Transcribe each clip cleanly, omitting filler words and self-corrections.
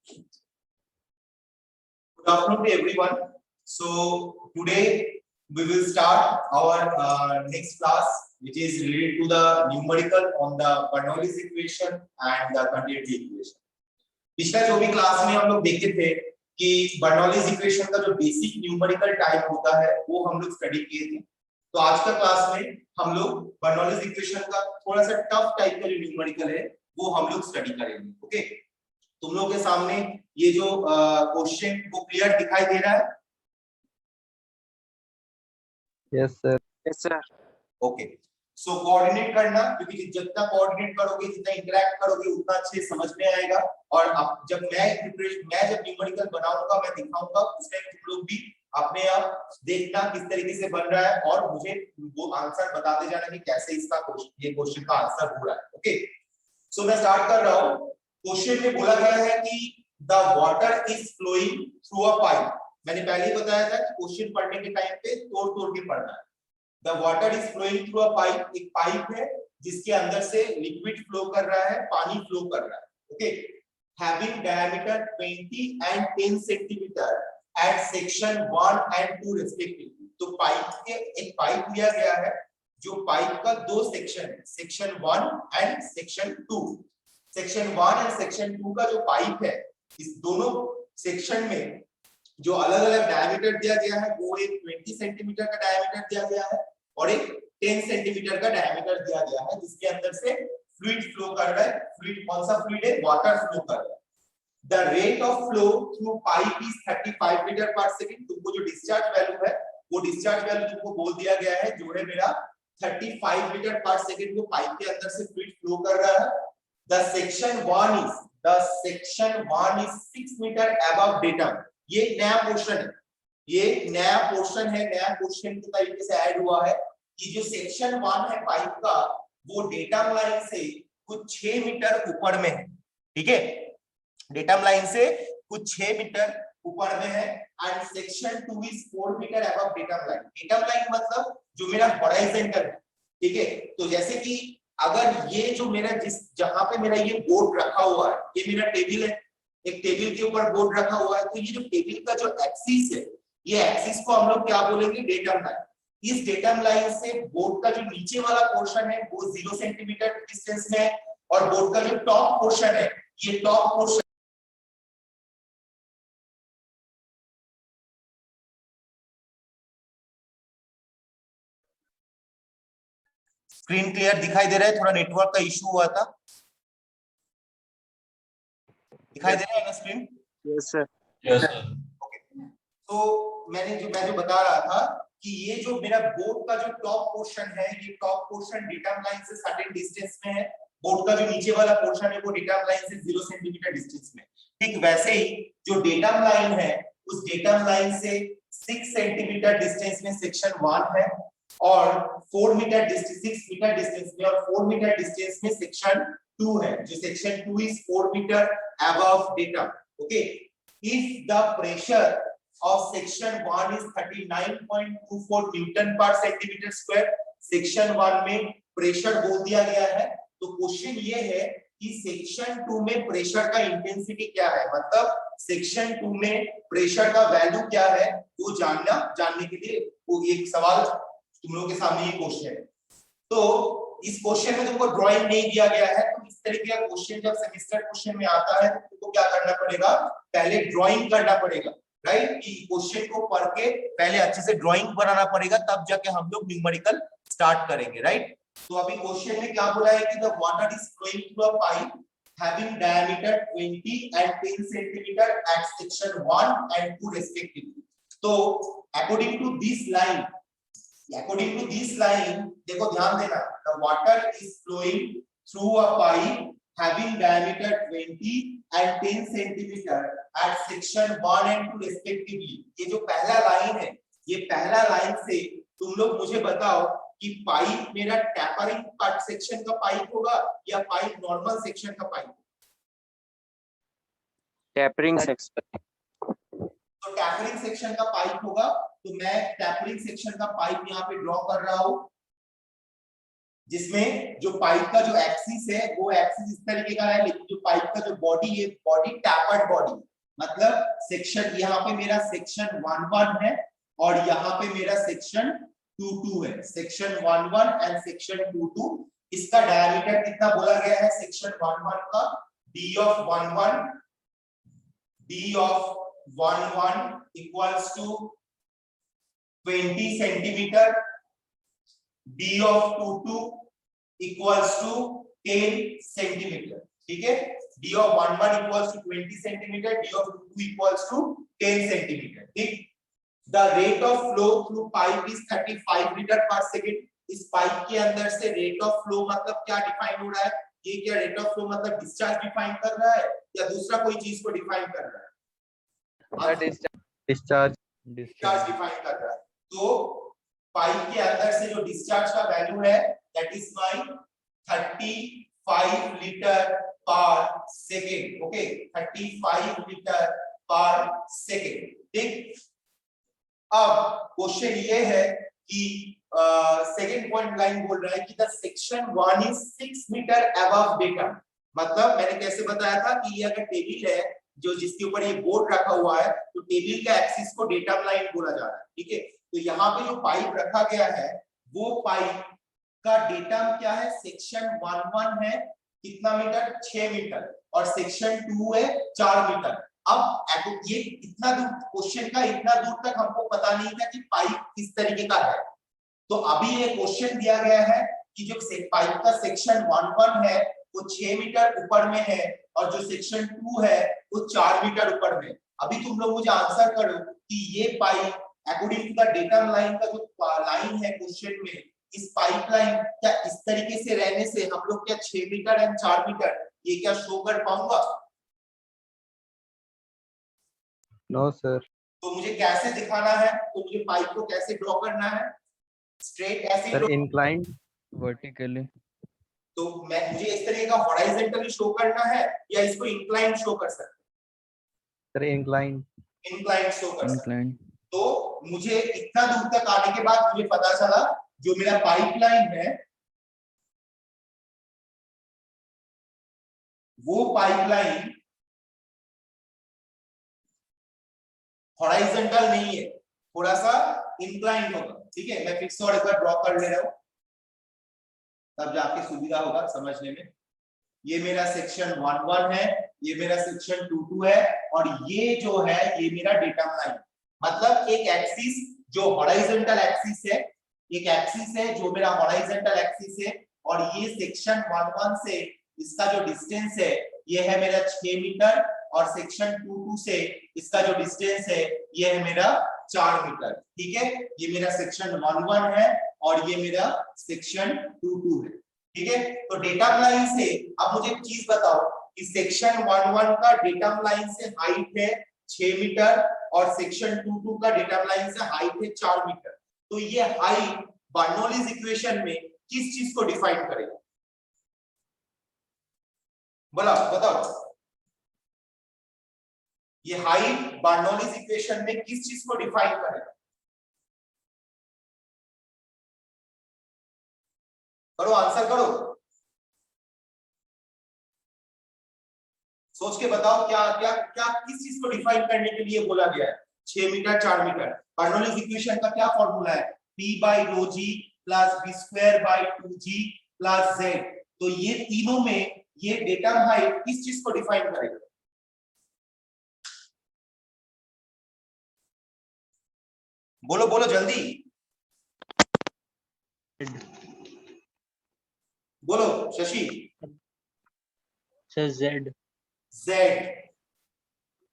Good afternoon to everyone. So today we will start our next class, which is related to the numerical on the Bernoulli's equation and the continuity equation. पिछला जो भी class में हम लोग देखे थे कि बर्नौलीज इक्वेशन का जो बेसिक न्यूमेरिकल टाइप होता है वो हम लोग स्टडी किए थे। तो आज का क्लास में हम लोग बर्नौलीज इक्वेशन का थोड़ा सा टफ टाइप का जो न्यूमेरिकल है वो हम लोग स्टडी करेंगे। ओके, तुम लोग के सामने ये जो क्वेश्चन वो क्लियर दिखाई दे रहा है? Yes sir. Yes sir. Okay, so coordinate करना, क्योंकि जितना कोऑर्डिनेट करोगे, जितना इंटरेक्ट करोगे, उतना अच्छे समझ में आएगा। और अब जब मैं जब न्यूमेरिकल बनाऊंगा, मैं दिखाऊंगा, उस टाइम तुम लोग भी अपने आप देखना किस तरीके से बन रहा है और मुझे वो आंसर बताते जाना कि कैसे इसका ये क्वेश्चन का आंसर हो रहा है। ओके, सो मैं स्टार्ट कर रहा हूं। क्वेश्चन में बोला गया है कि the water is flowing through a pipe. मैंने पहले ही बताया था कि क्वेश्चन पढ़ने के टाइम पे तोड़ तोड़ के पढ़ना है। The water is flowing through a pipe, एक पाइप है जिसके अंदर से लिक्विड फ्लो कर रहा है, पानी फ्लो कर रहा है। Okay, having diameter 20 and 10 centimetre at section 1 and 2 respectively. तो पाइप के एक पाइप लिया गया है जो पाइप का दो सेक्शन है, section 1 and section 2। Section 1 and section 2 का जो पाइप है, इस दोनों सेक्शन में जो अलग अलग डायमीटर दिया गया है वो एक 20 सेंटीमीटर का डायमीटर दिया गया है और एक 10 सेंटीमीटर का डायमीटर दिया गया है, जिसके अंदर से फ्लूइड फ्लो कर रहा है। फ्लूइड कौन सा फ्लूइड है? वाटर फ्लो कर रहा है। The rate of flow through pipe is 35 metre per second. तुमको जो डिस्चार्ज वैल्यू है वो डिस्चार्ज वैल्यू तुमको बोल दिया गया है, जो है मेरा 35 मीटर पर सेकंड वो पाइप के अंदर से फ्लूइड फ्लो कर रहा है। The section 1 is 6 metre above datum. ये नया पोर्शन है, ये नया पोर्शन है, नया क्वेश्चन के तरीके से ऐड हुआ है कि जो सेक्शन 1 है पाइप का वो डेटम लाइन से कुछ 6 मीटर ऊपर में है। ठीक है, डेटम लाइन से कुछ 6 मीटर ऊपर में है। And section 2 is 4 metre above datum line. Datum line मतलब जो मेरा हॉरिजॉन्टल है। ठीक है, तो जैसे कि अगर ये जो मेरा जहां पे मेरा ये बोर्ड रखा हुआ है, ये मेरा टेबल है, एक टेबल के ऊपर बोर्ड रखा हुआ है, तो ये जो टेबल का जो एक्सिस है, ये एक्सिस को हम लोग क्या बोलेंगे? Datum line. इस डेटम लाइन से बोर्ड का जो नीचे वाला पोर्शन है वो 0 सेंटीमीटर डिस्टेंस में है और बोर्ड का जो टॉप पोर्शन है, ये टॉप पोर्शन स्क्रीन क्लियर दिखाई दे रहा है? थोड़ा नेटवर्क का इशू हुआ था। दिखाई दे रहा है ना screen? Yes sir. Yes sir. Okay, तो मैं जो बता रहा था कि ये जो मेरा बोर्ड का जो टॉप पोर्शन है, ये टॉप पोर्शन डेटम लाइन से सर्टेन डिस्टेंस में है। बोर्ड का जो नीचे वाला पोर्शन है वो डेटम लाइन से 0 सेंटीमीटर डिस्टेंस में। ठीक वैसे ही जो डेटम लाइन है, उस डेटम लाइन से 6 सेंटीमीटर डिस्टेंस में सेक्शन 1 है और 4 मीटर डिस्टेंस 6 मीटर डिस्टेंस में और 4 मीटर डिस्टेंस में सेक्शन 2 है, जो section 2 is 4 metre above datum. Okay, if the pressure of section 1 is 39.24 newton per centimetre square, section 1 में प्रेशर बोल दिया गया है। तो क्वेश्चन ये है कि सेक्शन 2 में प्रेशर का इंटेंसिटी क्या है, मतलब सेक्शन 2 में प्रेशर का वैल्यू क्या है वो जानने के लिए वो एक सवाल तुम लोगों के सामने ये क्वेश्चन है। तो इस क्वेश्चन में तुमको ड्राइंग नहीं दिया गया है, तो इस तरीके का क्वेश्चन जब सेमेस्टर क्वेश्चन में आता है तो तुमको क्या करना पड़ेगा? पहले ड्राइंग करना पड़ेगा, राइट? कि क्वेश्चन को पढ़ के पहले अच्छे से ड्राइंग बनाना पड़ेगा, तब जाके हम लोग न्यूमेरिकल स्टार्ट करेंगे, राइट? तो अभी क्वेश्चन में क्या बोला है कि the water is flowing through a pipe having diameter 20 and 10 centimetre at section 1 and 2 respectively. तो अकॉर्डिंग टू दिस लाइन, देखो ध्यान देना, the water is flowing through a pipe having diameter 20 and 10 centimeter at section 1 and 2 respectively। ये जो पहला line है, ये पहला लाइन से तुम लोग मुझे बताओ कि पाइप मेरा टैपरिंग कट सेक्शन का पाइप होगा या पाइप नॉर्मल सेक्शन का पाइप? Tapering section. तो टैपरिंग सेक्शन का पाइप होगा। तो मैं टैपरिंग सेक्शन का पाइप यहाँ पे ड्रॉ कर रहा हूं। जिसमें जो पाइप का जो एक्सिस है वो एक्सिस इस तरीके का है, लेकिन जो पाइप का जो बॉडी है, बॉडी टैपर्ड बॉडी, मतलब सेक्शन, यहाँ पे मेरा सेक्शन 11 है और यहाँ पे मेरा सेक्शन 22 है। सेक्शन 11 एंड सेक्शन 22, इसका डायमीटर कितना बोला गया है सेक्शन 11 का, d of 11 equals to 20 centimetre, d of 22 equals to 10 centimetre. ठीक है, d of 11 equals to 20 centimetre, d of 22 equals to 10 centimetre. ठीक, the rate of flow through pipe is 35 litre per second. इस pipe के अंदर से rate of flow मतलब क्या define हो रहा है, ये क्या रेट ऑफ फ्लो मतलब डिस्चार्ज डिफाइन कर रहा है या दूसरा कोई चीज को डिफाइन कर रहा है? डिस्चार्ज डिफाइन कर रहा है। तो पाइप के अंदर से जो डिस्चार्ज का वैल्यू है दैट इज माय 35 लीटर पर सेकेंड। ओके, 35 लीटर पर सेकेंड। ठीक, अब क्वेश्चन ये है कि सेकंड पॉइंट लाइन बोल रहा है कि the section 1 is 6 metre above datum. मतलब मैंने कैसे बताया था कि ये अगर टेबल है जो जिसके ऊपर ये बोर्ड रखा हुआ है तो टेबल का एक्सिस को डेटम लाइन बोला जा रहा है। ठीक है, तो यहाँ पे जो पाइप रखा गया है वो पाइप का डेटम क्या है, सेक्शन 11 है कितना मीटर, 6 मीटर, और सेक्शन 2 है 4 मीटर। अब ये इतना दूर क्वेश्चन का, इतना दूर तक हमको पता नहीं था कि पाइप किस तरीके का है। तो अभी ये क्वेश्चन दिया गया है कि जो पाइप का सेक्शन 11 है वो 6 मीटर ऊपर में है और जो सेक्शन 2 है वो 4 मीटर ऊपर में। अभी तुम लोग मुझे आंसर करो कि ये pipe according to the datum line का जो लाइन है क्वेश्चन में, इस पाइपलाइन क्या इस तरीके से रहने से हम लोग क्या 6 मीटर एंड 4 मीटर ये क्या शो कर पाऊंगा? No sir. तो मुझे कैसे दिखाना है, तो मुझे पाइप को कैसे ड्रॉ करना है, स्ट्रेट ऐसे सर इंक्लाइन वर्टिकली। तो मुझे इस तरीके का हॉरिजॉन्टली शो करना है या इसको इंक्लाइन शो कर सकते हैं? सर इंक्लाइन शो कर सकते हैं। तो मुझे इतना दूर तक आने के बाद मुझे पता चला जो मेरा पाइपलाइन है वो पाइपलाइन हॉरिजॉन्टल नहीं है, थोड़ा सा इंक्लाइन होगा। ठीक है, मैं फिर से और एक बार ड्रॉ कर ले रहा हूं तब जाके सुविधा होगा समझने में। ये मेरा सेक्शन 11 है, ये मेरा सेक्शन 22 है और ये जो है ये मेरा डेटम लाइन। मतलब एक एक्सिस जो हॉरिजॉन्टल एक्सिस है, एक एक्सिस है जो मेरा हॉरिजॉन्टल एक्सिस है और ये सेक्शन 11 से इसका जो डिस्टेंस है ये है मेरा 6 मीटर और सेक्शन 22 से इसका जो डिस्टेंस है ये है मेरा 4 मीटर। ठीक है, ये मेरा सेक्शन 11 है और ये मेरा सेक्शन 22 है। ठीक है, तो डेटम लाइन से अब मुझे एक चीज बताओ कि सेक्शन 11 का डेटम लाइन से हाइट है 6 मीटर और सेक्शन 22 का डेटम लाइन से हाइट है 4 मीटर। तो ये हाइट बर्नौलीज इक्वेशन में किस चीज को डिफाइन करेगा? बताओ ये हाइट बर्नौलीज इक्वेशन में किस चीज को डिफाइन करेगा? करो, आंसर करो, सोच के बताओ क्या क्या क्या किस चीज को डिफाइन करने के लिए बोला गया है 6 मीटर 4 मीटर? बर्नौलीज इक्वेशन का क्या फॉर्मूला है? P by rho g plus b square by 2g plus z। तो ये तीनों में ये डेटम हाइट किस चीज को डिफाइन करेगा? बोलो बोलो जल्दी बोलो शशि। Sir Z.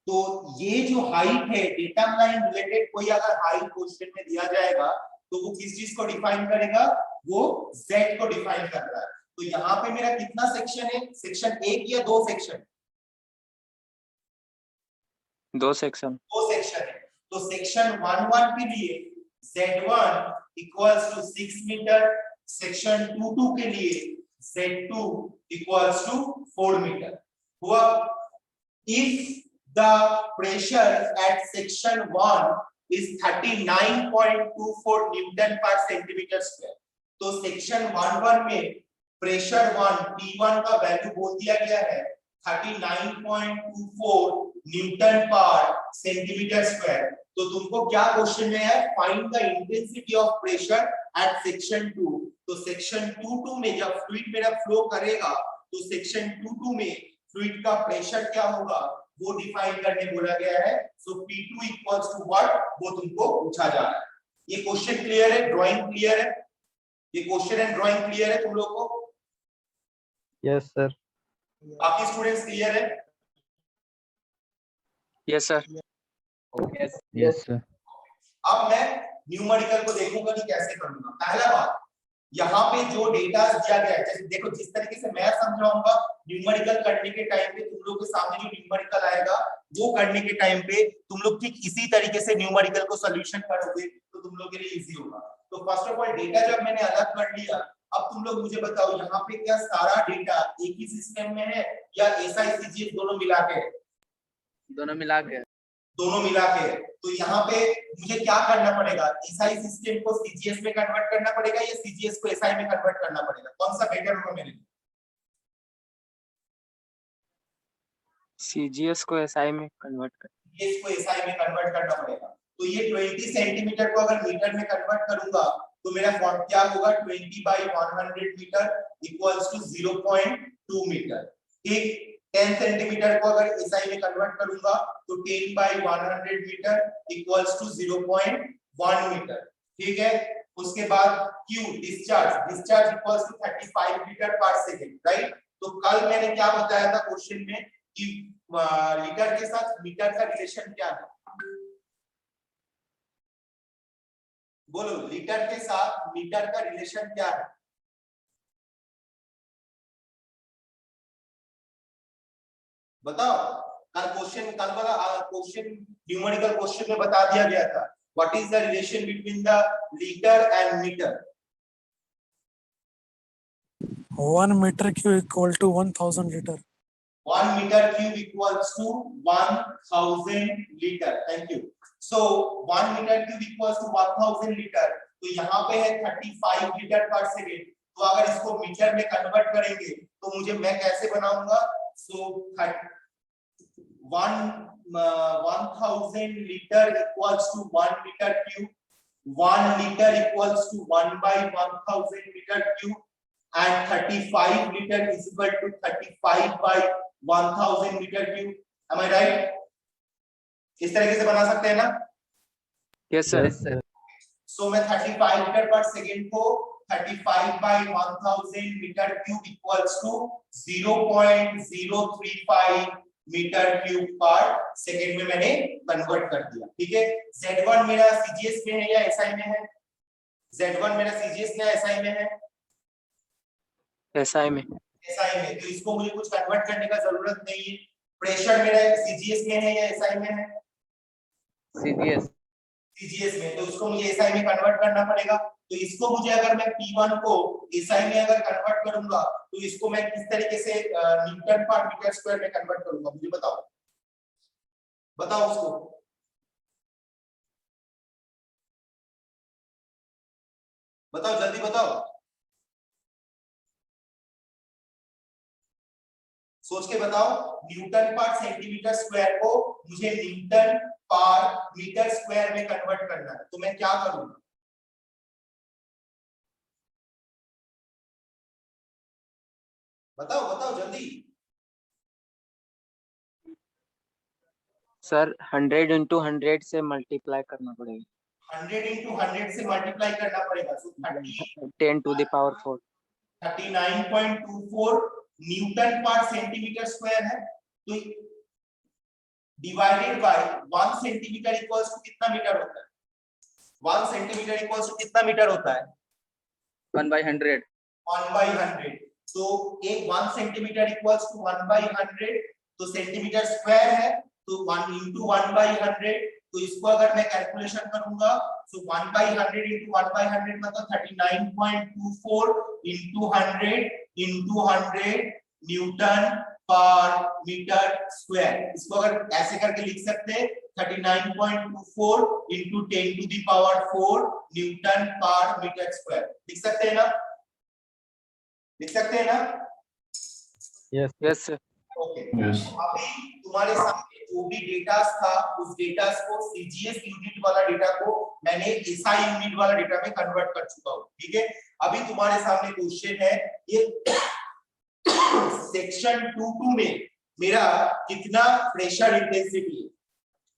तो ये जो हाइट है डेटम लाइन रिलेटेड कोई अगर हाइट क्वेश्चन में दिया जाएगा तो वो किस चीज को डिफाइन करेगा? वो z को डिफाइन कर रहा है। तो यहाँ पे मेरा कितना सेक्शन है? सेक्शन 1 या 2 सेक्शन? 2 सेक्शन। 2 सेक्शन है। तो सेक्शन 11 के लिए z1 equals to 6 metre, section 22 के लिए z2 इक्वल्स टू 4 मीटर। हुआ? if the pressure at section 1 is 39.24 Newton per centimeter square, तो सेक्शन 1.1 में प्रेशर 1 P1 का वैल्यू बोल दिया गया है 39.24 न्यूटन पर सेंटीमीटर स्क्वायर। तो तुमको क्या क्वेश्चन में है, find the intensity of pressure at section 2। तो सेक्शन 2 में जब फ्लूइड मेरा फ्लो करेगा तो सेक्शन 2 में फ्लूइड का प्रेशर क्या होगा वो डिफाइन करने बोला गया है। So P2 equals to what, वो तुमको पूछा जा रहा है। ये क्वेश्चन क्लियर है, ड्राइंग क्लियर है, ये क्वेश्चन एंड ड्राइंग क्लियर है तुम लोग को? Yes sir. बाकी स्टूडेंट्स क्लियर है? Yes sir. Yes sir. अब मैं न्यूमेरिकल को देखूंगा कि कैसे करूंगा। पहला बात, यहाँ पे जो डेटा दिया गया है, जैसे देखो जिस तरीके से मैं समझाऊंगा न्यूमेरिकल करने के टाइम पे तुम लोग के सामने जो न्यूमेरिकल आएगा वो करने के टाइम पे तुम लोग ठीक इसी तरीके से न्यूमेरिकल को सॉल्यूशन करोगे तो तुम लोग के लिए इजी होगा। तो फर्स्ट ऑफ ऑल डेटा जब मैंने अलग कर लिया, अब तुम लोग मुझे बताओ यहाँ पे क्या सारा डेटा एक ही सिस्टम में है या SI CGS दोनों मिला के? दोनों मिला के। दोनों मिला के। तो यहाँ पे मुझे क्या करना पड़ेगा, SI सिस्टम को CGS में कन्वर्ट करना पड़ेगा या CGS को SI में कन्वर्ट करना पड़ेगा? कौन सा बेटर होगा मेरे लिए? CGS को SI में कन्वर्ट कर। CGS को SI में कन्वर्ट करना पड़ेगा। तो ये 20 सेंटीमीटर को अगर मीटर में कन्वर्ट करूंगा तो मेरा फॉर्म क्या होगा, 20/100 मीटर इक्वल्स टू 0.2 मीटर। ठीक, 10 सेंटीमीटर को अगर SI में कन्वर्ट करूंगा तो 10/100 मीटर इक्वल्स टू 0.1 मीटर। ठीक है, उसके बाद Q discharge equals to 35 litre per second, right. तो कल मैंने क्या बताया था क्वेश्चन में कि लीटर के साथ मीटर का रिलेशन क्या है? बोलो, लीटर के साथ मीटर का रिलेशन क्या है? बताओ। कल वाला क्वेश्चन न्यूमेरिकल क्वेश्चन में बता दिया गया था, what is the relation between the litre and metre? 1 meter cube equal to 1000 liter. 1 meter cube equals to 1000 liter. Thank you. So 1 meter cube equals to 1000 liter. तो यहाँ पे है 35 लीटर पर सेकेंड। तो अगर इसको मीटर में कन्वर्ट करेंगे तो मुझे मैं कैसे बनाऊंगा? So 1000 liter equals to 1 meter cube. 1 liter equals to 1/1000 meter cube. And 35 liter is equal to 35/1000 meter cube. Am I right? इस तरीके से बना सकते हैं ना? Yes sir. So मैं 35 लीटर पर सेकेंड को 35/1000 metre cube equals to 0.035 metre cube per second में मैंने कन्वर्ट कर दिया। ठीक है, Z1 मेरा CGS में है या SI में है? Z1 मेरा CGS में या SI में है? SI में। SI में, तो इसको मुझे कुछ कन्वर्ट करने का जरूरत नहीं है। प्रेशर मेरा CGS में है या SI में है? CGS में, तो उसको मुझे SI में कन्वर्ट करना पड़ेगा। तो इसको मुझे अगर मैं P1 को SI में अगर कन्वर्ट करूंगा तो इसको मैं किस तरीके से न्यूटन पर मीटर स्क्वायर में कन्वर्ट करूंगा, मुझे बताओ उसको। बताओ, जल्दी बताओ, सोच के बताओ। न्यूटन पर सेंटीमीटर स्क्वायर को मुझे न्यूटन पर मीटर स्क्वायर में कन्वर्ट करना है, तो मैं क्या करूंगा? बताओ जल्दी। सर 100 into 100 से मल्टीप्लाई करना पड़ेगा। 100 into 100 से मल्टीप्लाई करना पड़ेगा, तो 10 to the power 4। 39.24 newton per centimetre square है। तो divided by 1 centimetre equals to कितना मीटर होता है? 1 सेंटीमीटर इक्वल्स टू कितना मीटर होता है? 1/100। 1/100। तो एक 1 सेंटीमीटर इक्वल्स टू 1/100, तो सेंटीमीटर स्क्वायर है तो 1 into 1/100। तो इसको अगर मैं कैलकुलेशन करूंगा तो 1/100 into 1/100 मतलब 39.24 into 100 Newton per metre square. इसको अगर ऐसे करके लिख सकते हैं 39.24 into 10 to the power 4 Newton per metre square. लिख सकते हैं ना, लिख सकते हैं ना? Yes. Yes sir. ओके अभी तुम्हारे सामने जो भी डेटा था उस डेटा को सीजीएस यूनिट वाला डेटा को मैंने एसआई यूनिट वाला डेटा में कन्वर्ट कर चुका हूं। ठीक है, अभी तुम्हारे सामने क्वेश्चन है ये सेक्शन 22 में मेरा कितना प्रेशर इंटेंसिटी है।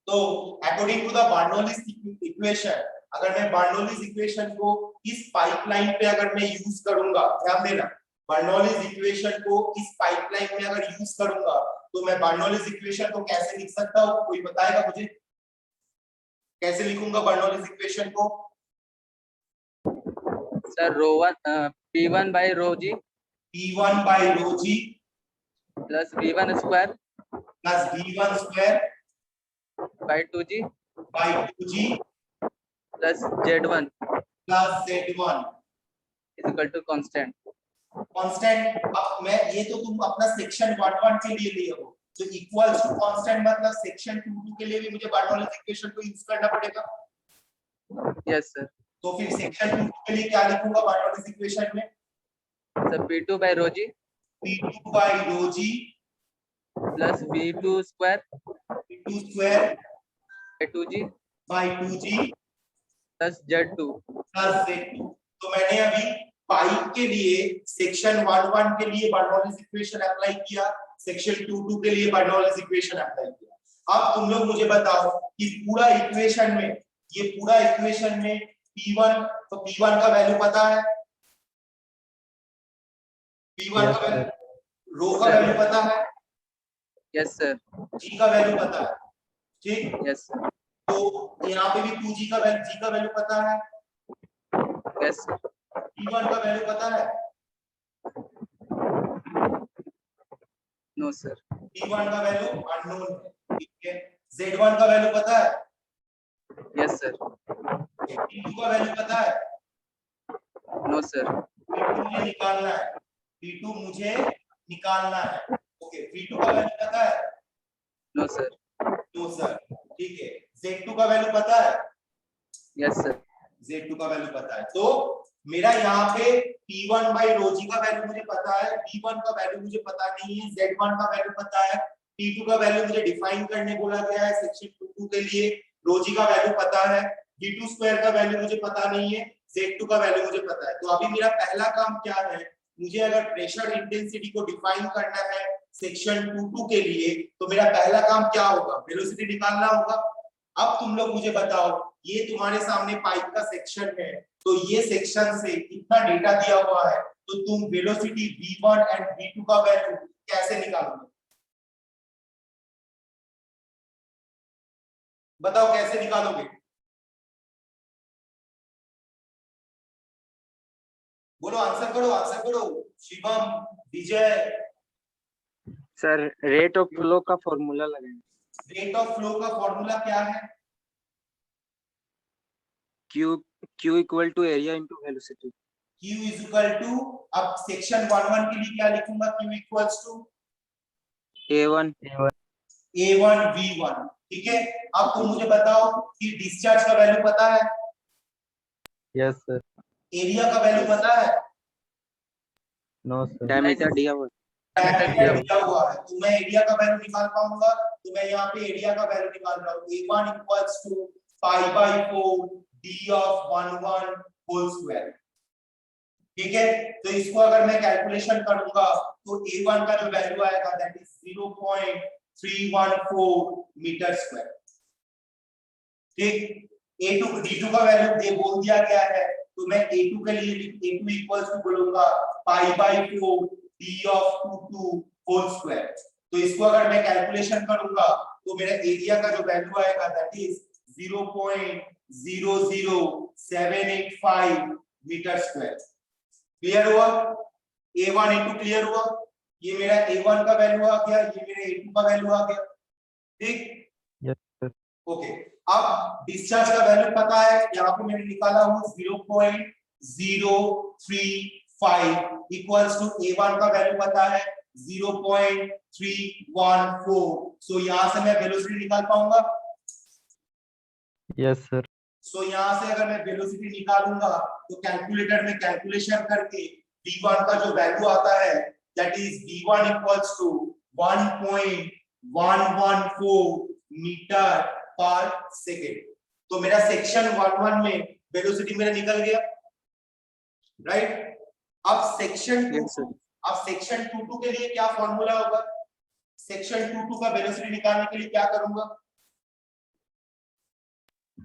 तो according to the Bernoulli's equation, अगर मैं बर्नौलीज इक्वेशन को इस पाइपलाइन पे अगर मैं यूज करूंगा, ध्यान देना, बर्नौलीज इक्वेशन को इस पाइपलाइन में अगर यूज करूंगा तो मैं बर्नौलीज इक्वेशन को कैसे लिख सकता हूं? कोई बताएगा मुझे कैसे लिखूंगा बर्नौलीज इक्वेशन को? Sir P1 by rho g P1 by rho g plus V1 square plus V1 square by 2g by 2g plus Z1 plus Z1 is equal to constant. Constant. अब मैं ये तो तुम अपना सेक्शन 11 के लिए लिए हो, तो इक्वल्स टू कांस्टेंट मतलब सेक्शन 22 के लिए भी मुझे बर्नौलीज इक्वेशन को यूज करना पड़ेगा। Yes sir. तो फिर सेक्शन 22 के लिए क्या लिखूंगा बर्नौलीज इक्वेशन में? So P2 by rho g P2 by rho g plus V2 square P2 square by 2g by 2g plus Z2. plus Z2। तो मैंने अभी पाइप के लिए सेक्शन 11 के लिए बर्नौलीज इक्वेशन अप्लाई किया, सेक्शन 22 के लिए बर्नौलीज इक्वेशन अप्लाई किया। अब तुम लोग मुझे बताओ कि पूरा इक्वेशन में, ये पूरा इक्वेशन में P1, तो P1 का वैल्यू पता है? P1 Yes, का वैल्यू, sir. रो का वैल्यू पता है, Yes sir. G का वैल्यू पता है, ठीक? Yes sir. तो यहाँ पे भी 2G का वैल्यू, G का वैल्यू पता है, Yes sir. P1 का वैल्यू पता है, No sir. P1 का वैल्यू अननोन है, ठीक है? Z1 का वैल्यू पता है, Yes sir. P2 का वैल्यू पता है, No sir. P2 मुझे निकालना है, P2 मुझे निकालना है। ओके, P2 का वैल्यू पता है? No sir. नो सर, ठीक है। Z2 का वैल्यू पता है? Yes sir. Z2 का वैल्यू पता है। तो मेरा यहाँ पे P1 by rho g का वैल्यू मुझे पता है, P1 का वैल्यू मुझे पता नहीं है, Z1 का वैल्यू पता है, P2 का वैल्यू मुझे डिफाइन करने बोला गया है सेक्शन 22 के लिए, rho g का वैल्यू पता है, V2 स्क्वायर का वैल्यू मुझे पता नहीं है, Z2 का वैल्यू मुझे पता है। तो अभी मेरा पहला काम क्या है, मुझे अगर प्रेशर इंटेंसिटी को डिफाइन करना है सेक्शन 22 के लिए, तो मेरा पहला काम क्या होगा? वेलोसिटी निकालना होगा। अब तुम लोग मुझे बताओ, ये तुम्हारे सामने पाइप का सेक्शन है, तो ये सेक्शन से कितना डेटा दिया हुआ है, तो तुम वेलोसिटी v1 एंड v2 का वैल्यू कैसे निकालोगे? बताओ कैसे निकालोगे? बोलो, आंसर करो, आंसर करो। Shivam, Vijay. Sir rate of flow का फॉर्मूला लगाएंगे। रेट ऑफ फ्लो का फॉर्मूला क्या है? Q equal to area into velocity. Q is equal to, अब सेक्शन 11 के लिए क्या लिखूंगा? Q equals to A1 A1 V1, ठीक है। अब तुम मुझे बताओ कि डिस्चार्ज का वैल्यू पता है? Yes, sir. एरिया का वैल्यू पता है? No, sir. डायमीटर दिया हुआ। डायमीटर दिया हुआ है, तो मैं एरिया का वैल्यू निकाल पाऊंगा। तो मैं यहाँ पे एरिया का वैल्यू निकाल रहा हूँ, A1 equals to pi by 4 d of 11 whole square, ठीक है। तो इसको अगर मैं कैलकुलेशन करूंगा तो A1 का जो वैल्यू आएगा दैट इज 0.314 मीटर स्क्वायर, ठीक। A2 D2 का वैल्यू दे बोल दिया गया है, तो मैं A2 के लिए A2 इक्वल्स टू बोलूंगा pi by 4 d of 22 whole square. तो इसको अगर मैं कैलकुलेशन करूंगा तो मेरा एरिया का जो वैल्यू आएगा that is 0.00785 metre square. Clear हुआ? A1 A2 क्लियर हुआ? ये मेरा A1 का वैल्यू आ गया, ये मेरा A2 का वैल्यू आ गया, ठीक। Yes, sir. ओके, अब डिस्चार्ज का वैल्यू पता है, यहाँ पे मैंने निकाला हूँ 0.035 इक्वल्स टू A1 का वैल्यू पता है, 0.314। सो यहाँ से मैं वेलोसिटी निकाल पाऊंगा। Yes, sir. सो यहाँ से अगर मैं वेलोसिटी निकालूंगा तो कैलकुलेटर में कैलकुलेशन करके v1 का जो वैल्यू आता है that is v1 equals to 1.114 metre per second. तो मेरा सेक्शन 11 में वेलोसिटी मेरा निकल गया, राइट। अब सेक्शन 22 अब सेक्शन 22 के लिए क्या फॉर्मूला होगा? सेक्शन 22 का वेलोसिटी निकालने के लिए क्या करूंगा?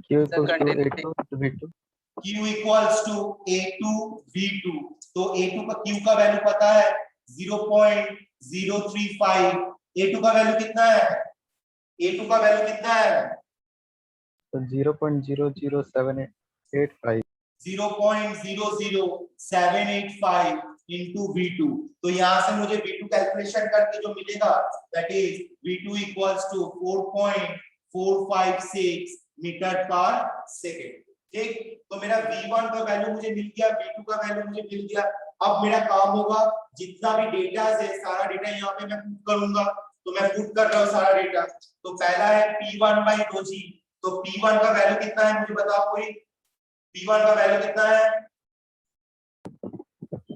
Q equals to A2 V2. Q equals to A2 V2। तो A2 का Q का वैल्यू पता है 0.035। A2 का वैल्यू कितना है? A2 का वैल्यू कितना है? So 0.00785. 0.00785 into V2। तो यहाँ से मुझे V2 कैलकुलेशन करके जो मिलेगा that is V2 equals to 4.456 metre per second. ठीक, तो मेरा V1 का वैल्यू मुझे मिल गया, V2 का वैल्यू मुझे मिल गया। अब मेरा काम होगा जितना भी डेटा है सारा डेटा यहाँ पे मैं पुट करूंगा। तो मैं पुट कर रहा हूँ सारा डेटा। तो पहला है P1/ρg। तो P1 का वैल्यू कितना है मुझे बताओ कोई? P1 का वैल्यू कितना है?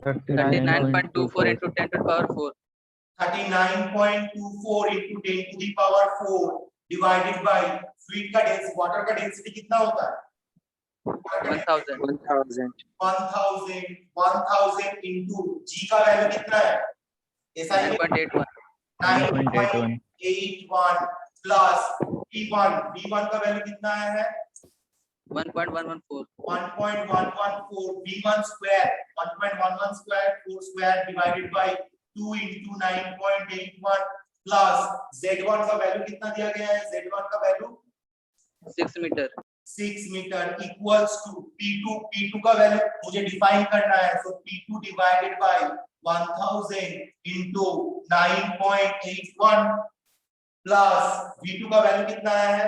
39.24 into 10 to the power 4. 39.24 into 10 to the power 4 divided by fluid का डेंसिटी, वाटर का डेंसिटी कितना होता है? 1000. 1000 into g का वैल्यू कितना है? ऐसा ही 9.81. 9.81 प्लस v1 का वैल्यू कितना है? 1.114. 1.114 v1 square 1.11 square 4 square divided by 2 into 9.81 plus z1 का वैल्यू कितना दिया गया है? z1 का वैल्यू 6 meter. 6 metre equals to P2 का वैल्यू मुझे डिफाइन करना है। So P2 divided by 1000 into 9.81 plus V2 का वैल्यू कितना है?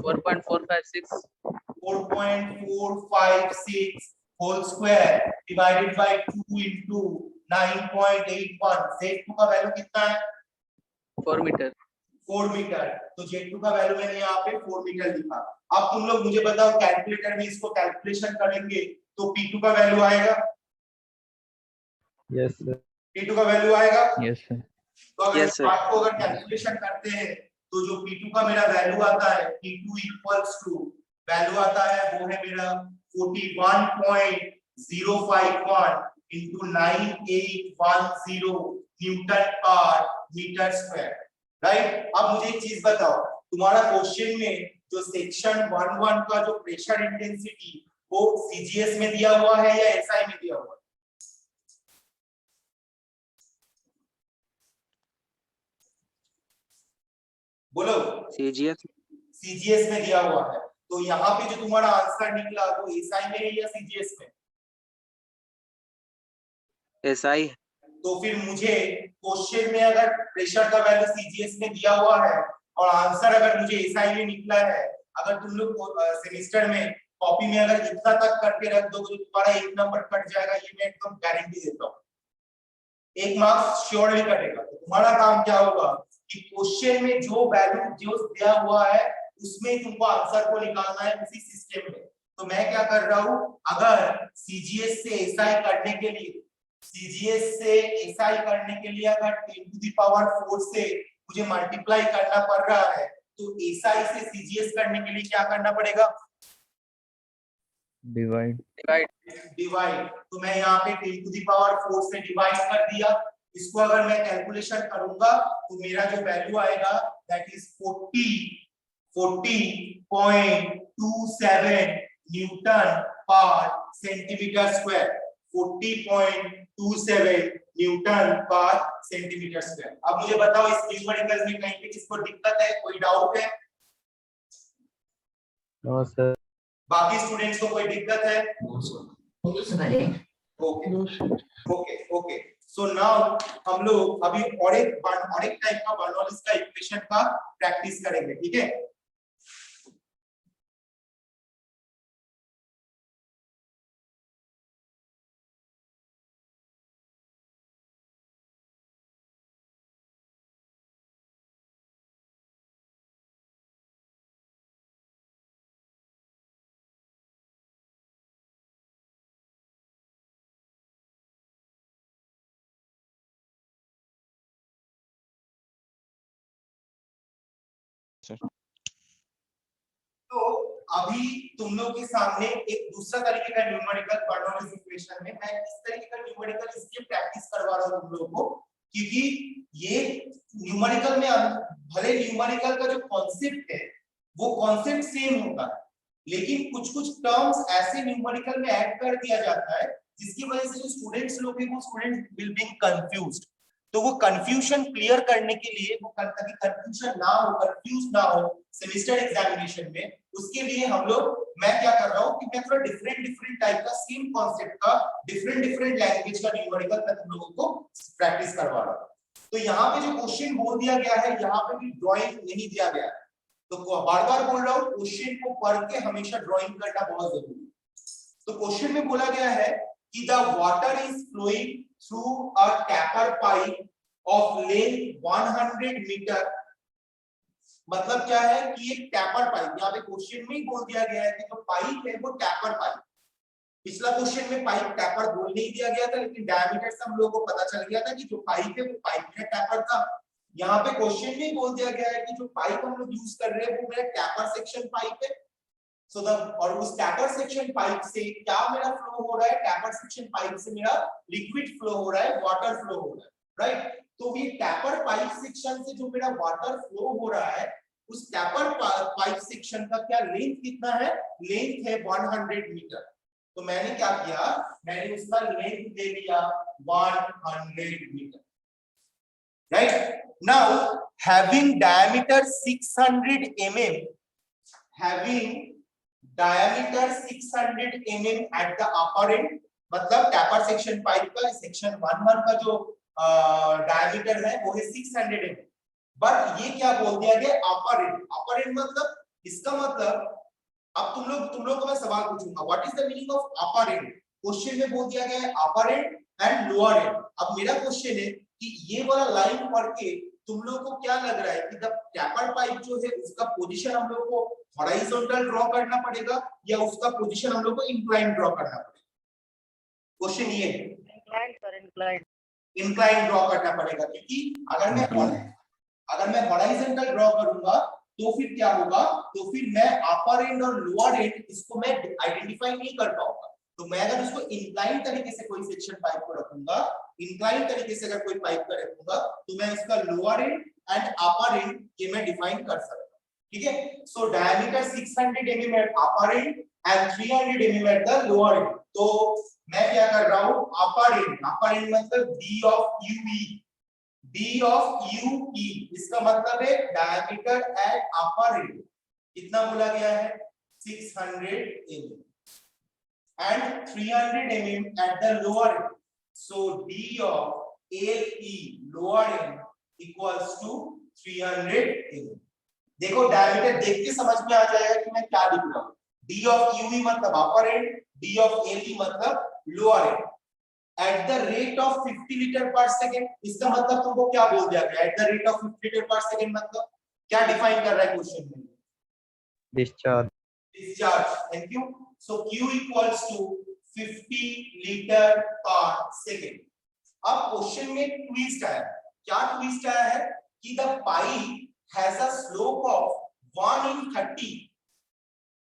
4.456. 4.456 whole square divided by 2 into 9.81। Z2 का वैल्यू कितना है? 4 meter. 4 मीटर। तो Z2 का वैल्यू मैंने यहाँ पे 4 मीटर लिखा। अब तुम लोग मुझे बताओ कैलकुलेटर में इसको कैलकुलेशन करेंगे तो P2 का वैल्यू आएगा? Yes, sir. P2 का वैल्यू आएगा? Yes, sir. तो अगर Yes, sir. आपको अगर कैलकुलेशन करते हैं तो जो P2 का मेरा वैल्यू आता है P2 इक्वल्स टू वैल्यू आता है वो है मेरा 41.051 into 9810 Newton per metre square, right. अब मुझे एक चीज बताओ, तुम्हारा क्वेश्चन में जो सेक्शन 11 का जो प्रेशर इंटेंसिटी वो सीजीएस में दिया हुआ है या एसआई में दिया हुआ है? बोलो। सीजीएस में दिया हुआ है। तो यहाँ पे जो तुम्हारा आंसर निकला वो एसआई में है या सीजीएस में? एसआई। तो फिर मुझे क्वेश्चन में अगर प्रेशर का वैल्यू सीजीएस में दिया हुआ है और आंसर अगर मुझे एसआई में निकला है, अगर तुम लोग सेमेस्टर में कॉपी में अगर इतना तक करके रख दो तो तुम्हारा एक नंबर कट जाएगा, ये मैं एकदम गारंटी देता हूँ। एक मार्क्स श्योरली कटेगा। तो तुम्हारा काम क्या होगा कि क्वेश्चन में जो वैल्यू जो दिया हुआ है उसमें तुमको आंसर को निकालना है उसी सिस्टम में। तो मैं क्या कर रहा हूँ, अगर सीजीएस से एसआई करने के लिए अगर 10 to the power 4 से मुझे मल्टीप्लाई करना पड़ रहा है तो एसआई से सीजीएस करने के लिए क्या करना पड़ेगा? Divide. तो मैं यहाँ पे 10 to the power 4 से डिवाइड कर दिया। इसको अगर मैं कैलकुलेशन करूंगा तो मेरा जो वैल्यू आएगा that is 40.27 Newton per centimetre square. 40.27 Newton per centimetre square. अब मुझे बताओ इस न्यूमेरिकल में कहीं पे किसको दिक्कत है, कोई डाउट है? No, sir. बाकी स्टूडेंट्स को कोई दिक्कत है? ओके। सो नाउ हम लोग अभी और एक टाइप का बर्नौलीज का इक्वेशन का प्रैक्टिस करेंगे, ठीक है। तो अभी तुम लोग के सामने एक दूसरा तरीके का न्यूमेरिकल पढ़ना इस इक्वेशन में। मैं इस तरीके का न्यूमेरिकल इसलिए प्रैक्टिस करवा रहा हूँ तुम लोगों को क्योंकि ये न्यूमेरिकल में भले न्यूमेरिकल का जो कॉन्सेप्ट है वो कॉन्सेप्ट सेम होता है, लेकिन कुछ कुछ टर्म्स ऐसे न्यूमेरिकल में ऐड कर दिया जाता है जिसकी वजह से जो स्टूडेंट्स लोग हैं वो स्टूडेंट्स विल बी कंफ्यूज्ड। तो वो कंफ्यूजन क्लियर करने के लिए, वो ताकि कंफ्यूजन ना हो, कंफ्यूज ना हो सेमेस्टर एग्जामिनेशन में, उसके लिए हम लोग, मैं क्या कर रहा हूँ कि मैं थोड़ा डिफरेंट टाइप का सेम कॉन्सेप्ट का डिफरेंट लैंग्वेज का न्यूमेरिकल मैं तुम लोगों को प्रैक्टिस करवा रहा हूँ। तो यहाँ पे जो क्वेश्चन बोल दिया गया है, यहाँ पे भी ड्राइंग नहीं दिया गया है, तो बार बार बोल रहा हूँ क्वेश्चन को पढ़ के हमेशा ड्राइंग करना बहुत जरूरी है। तो क्वेश्चन में बोला गया है कि the water is flowing through a tapper pipe of length 100 meter। मतलब क्या है कि एक टैपर पाइप, यहाँ पे क्वेश्चन में ही बोल दिया गया है कि जो पाइप है वो टैपर पाइप। पिछला क्वेश्चन में पाइप टैपर बोल नहीं दिया गया था, लेकिन डायमीटर से हम लोगों को पता चल गया था कि जो पाइप है वो पाइप है, टैपर था। यहाँ पे क्वेश्चन में बोल दिया गया है कि जो पाइप हम लोग यूज कर रहे हैं वो मेरा टैपर सेक्शन पाइप है। So और उस टैपर सेक्शन पाइप से क्या मेरा फ्लो हो रहा है, टैपर सेक्शन पाइप से मेरा लिक्विड फ्लो हो रहा है, वाटर फ्लो हो रहा है, राइट। तो ये टैपर पाइप सेक्शन से जो मेरा वाटर फ्लो हो रहा है, उस टैपर पाइप सेक्शन का क्या लेंथ कितना है, लेंथ है 100 मीटर। तो मैंने क्या किया, मैंने उसका लेंथ दे दिया 100 metre, right. Now having diameter 600 mm, having diameter 600 mm at the upper end, मतलब टैपर सेक्शन पाइप का सेक्शन 1 का जो डायमीटर है वो है 600 mm, बट ये क्या बोल दिया गया, अपर एंड। अपर एंड मतलब, इसका मतलब अब तुम लोग को मैं सवाल पूछूंगा, what is the meaning of upper and. Question में बोल दिया गया है अपर एंड एंड लोअर एंड। अब मेरा क्वेश्चन है कि ये वाला लाइन पढ़ के तुम लोग को क्या लग रहा है कि द टैपर पाइप जो है उसका पोजीशन हम लोग को हॉरिजॉन्टल ड्रॉ करना पड़ेगा या उसका पोजीशन हम लोग को इंक्लाइन ड्रॉ करना पड़ेगा। क्वेश्चन ये है, इंक्लाइन ड्रॉ करना पड़ेगा, क्योंकि अगर मैं हॉरिजॉन्टल ड्रॉ करूंगा तो फिर क्या होगा, तो फिर मैं अपर एंड और लोअर एंड इसको मैं आइडेंटिफाई नहीं कर पाऊंगा। तो मैं अगर उसको इंक्लाइन तरीके से कोई सेक्शन पाइप को रखूंगा, इंक्लाइन तरीके से अगर कोई पाइप का रखूंगा, तो मैं इसका lower and and upper and ये मैं डिफाइन कर सकता हूं, ठीक है। So diameter 600 mm at upper and and 300 mm at the lower and. तो मैं क्या कर रहा हूं, अपर एंड मतलब d of UE, d of UE, इसका मतलब है डायमीटर एट अपर एंड कितना बोला गया है, 600 mm and 300 mm at the lower end. So d of LE lower end equals to 300 mm. देखो डायमीटर देख के समझ में आ जाएगा कि मैं क्या लिख रहा हूं। d of UE मतलब अपर एंड, d of LE मतलब lower and. At the rate of 50 litre पर सेकेंड, इसका मतलब तुमको क्या बोल दिया गया, at the rate of 50 litre पर सेकेंड मतलब क्या डिफाइन कर रहा है क्वेश्चन में, discharge. Thank you. So Q equals to 50 liter per second. अब क्वेश्चन में ट्विस्ट आया, क्या ट्विस्ट आया है कि the pipe has a slope of 1 in 30।